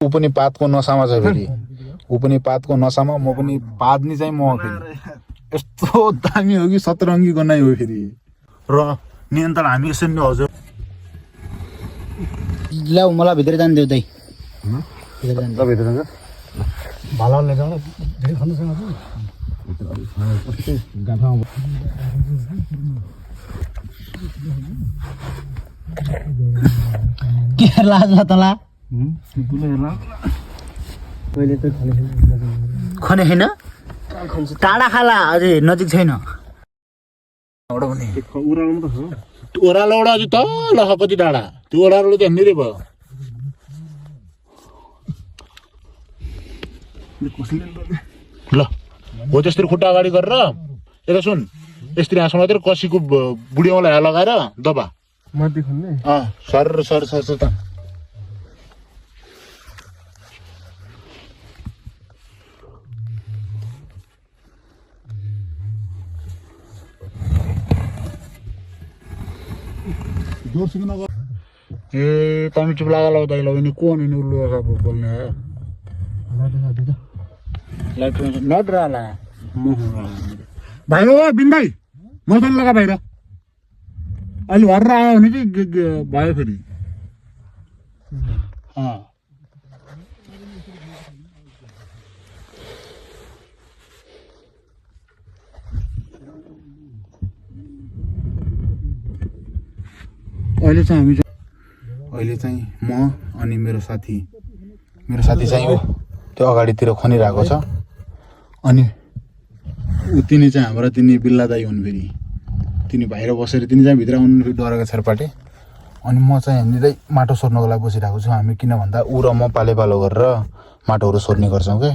ऊ पनि पातको नसामा छ फेरि ऊ पनि पातको नसामा म पनि पाद्नी चाहिँ म फेरि यस्तो दामी हो कि सतरङ्गीको नै हो फेरि र नियन्त्रण हामी यसरी नै हजुर ल्याऊ मलाई भित्र जान देऊ दाइ भित्र जान्छ भालाले जान धेरै खानुसँग गाठा के लाज तला पहिले त खने छैन टाढा खाला अझै नजिक छैन ओह्रालोबाट चाहिँ तल छ कति टाढा त्यो ओह्रालो त हेर्ने भयो ल हो त्यसरी खुट्टा अगाडि गरेर यता सुन यसरी हाँसो मात्रै कसीको बुढियाउँलाई हात लगाएर दबा सर सर सर सर त ए तमी चुप लगा लो दाइ लो इनी कौन इनी उल्लू ऐसा बोलने है लाइट रहा भाइ हो बिन्दाई मदन लगा बाहिर अहिले भरेर आयो भने चाहिँ भयो फेरि अहिले चाहिँ म अनि मेरो साथी चाहिँ हो त्यो अगाडितिर खनिरहेको छ अनि तिनी चाहिँ हाम्रो तिनी बिल्ला दाइ हुन् फेरि तिनी बाहिर बसेर तिनी चाहिँ भित्र आउनु फेरि डरेको छेरपाटे अनि म चाहिँ हेर्दै माटो सोर्नको लागि बसिरहेको छु हामी किन भन्दा ऊ र म पाले पालो गरेर माटोहरू सोर्ने गर्छौँ क्या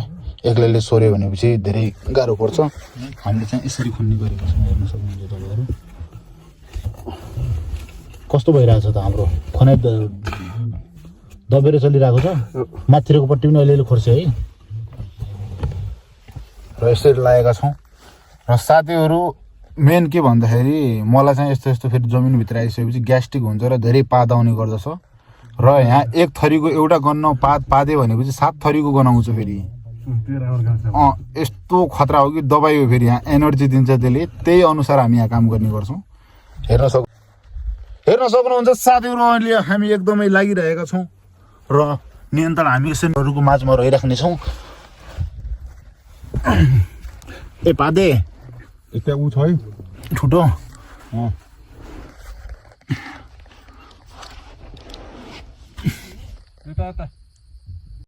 एक्लैले सोर्यो भनेपछि धेरै गाह्रो पर्छ हामीले चाहिँ यसरी खन्ने गरेको छौँ हेर्न सक्नुहुन्छ तपाईँहरू कस्तो भइरहेको छ त हाम्रो खनाइ दबेर चलिरहेको छ माथिको पट्टि पनि अलिअलि खोर्छ है र यसरी लागेका छौँ र साथीहरू मेन के भन्दाखेरि मलाई चाहिँ यस्तो यस्तो फेरि जमिनभित्र आइसकेपछि ग्यास्ट्रिक हुन्छ र धेरै पात आउने गर्दछ र यहाँ एक थरीको एउटा गन्न पाद्यो भनेपछि 7 थरीको गनाउँछ फेरि यस्तो खतरा हो कि दबाई हो फेरि यहाँ एनर्जी दिन्छ त्यसले त्यही अनुसार हामी यहाँ काम गर्ने गर्छौँ हेर्न सक्नुहुन्छ साथीहरू अहिले हामी एकदमै लागिरहेका छौँ र नियन्त्रण हामी यसरीहरूको माझमा रहिराख्नेछौँ ए पादे यता उ छ है ठुटो यता